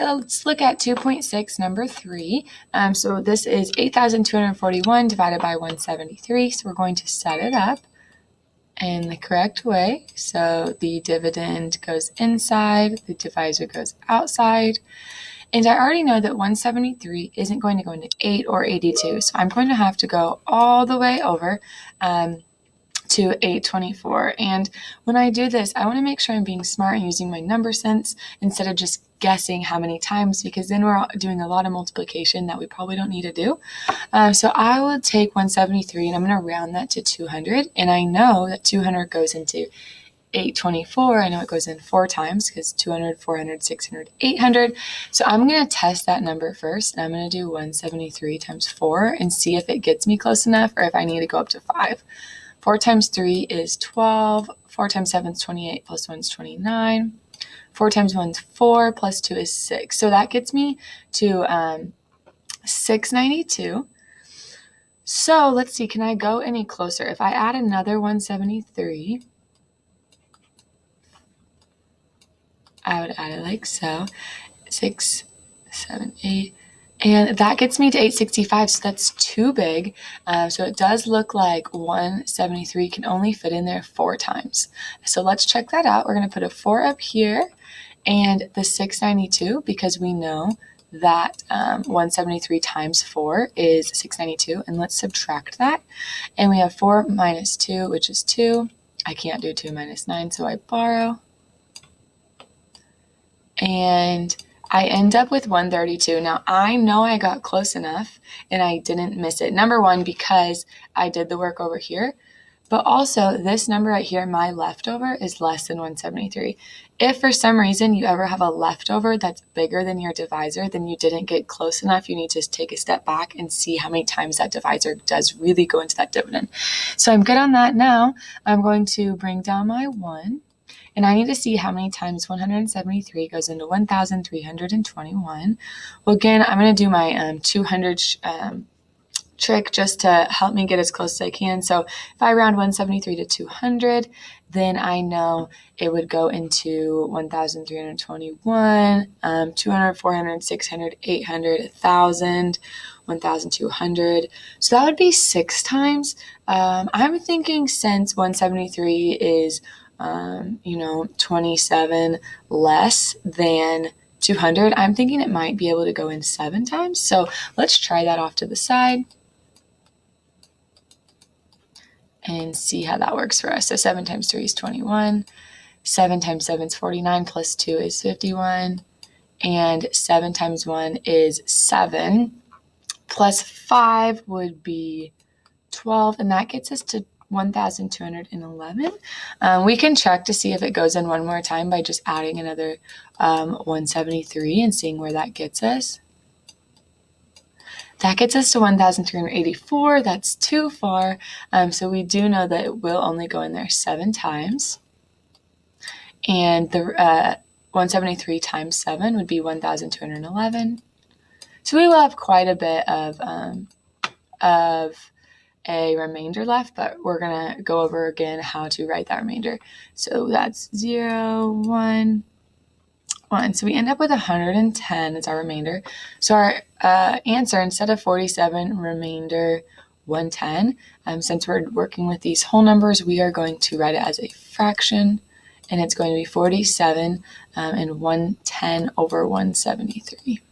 Let's look at 2.6, number 3. So this is 8,241 divided by 173. So we're going to set it up in the correct way. So the dividend goes inside, the divisor goes outside. And I already know that 173 isn't going to go into 8 or 82. So I'm going to have to go all the way over to 824. And when I do this, I want to make sure I'm being smart and using my number sense instead of just guessing how many times, because then we're doing a lot of multiplication that we probably don't need to do. So I will take 173 and I'm going to round that to 200. And I know that 200 goes into 824. I know it goes in 4 times because 200, 400, 600, 800. So I'm going to test that number first. And I'm going to do 173 times 4 and see if it gets me close enough or if I need to go up to 5. 4 times 3 is 12. 4 times 7 is 28 plus 1 is 29. 4 times 1 is 4 plus 2 is 6. So that gets me to 692. So let's see, can I go any closer? If I add another 173, I would add it like so. 6, 7, 8. And that gets me to 865, so that's too big. So it does look like 173 can only fit in there 4 times. So let's check that out. We're going to put a 4 up here and the 692, because we know that 173 times 4 is 692. And let's subtract that. And we have 4 minus 2, which is 2. I can't do 2 minus 9, so I borrow. And I end up with 132. Now, I know I got close enough and I didn't miss it. Number one, because I did the work over here, but also this number right here, my leftover, is less than 173. If for some reason you ever have a leftover that's bigger than your divisor, then you didn't get close enough. You need to take a step back and see how many times that divisor does really go into that dividend. So I'm good on that. Now I'm going to bring down my 1. And I need to see how many times 173 goes into 1,321. Well, again, I'm going to do my 200 trick just to help me get as close as I can. So if I round 173 to 200, then I know it would go into 1,321, 200, 400, 600, 800, 1,000, 1,200. So that would be 6 times. I'm thinking since 173 is 27 less than 200, I'm thinking it might be able to go in 7 times. So let's try that off to the side and see how that works for us. So 7 times 3 is 21. 7 times 7 is 49 plus 2 is 51. And 7 times 1 is 7. Plus 5 would be 12. And that gets us to 1,211. We can check to see if it goes in one more time by just adding another 173 and seeing where that gets us. That gets us to 1,384. That's too far. So we do know that it will only go in there 7 times. And the 173 times 7 would be 1,211. So we will have quite a bit of a remainder left, but we're going to go over again how to write that remainder. So that's 0, 1, 1. So we end up with 110 as our remainder. So our answer, instead of 47, remainder 110. Since we're working with these whole numbers, we are going to write it as a fraction, and it's going to be 47 and 110 over 173.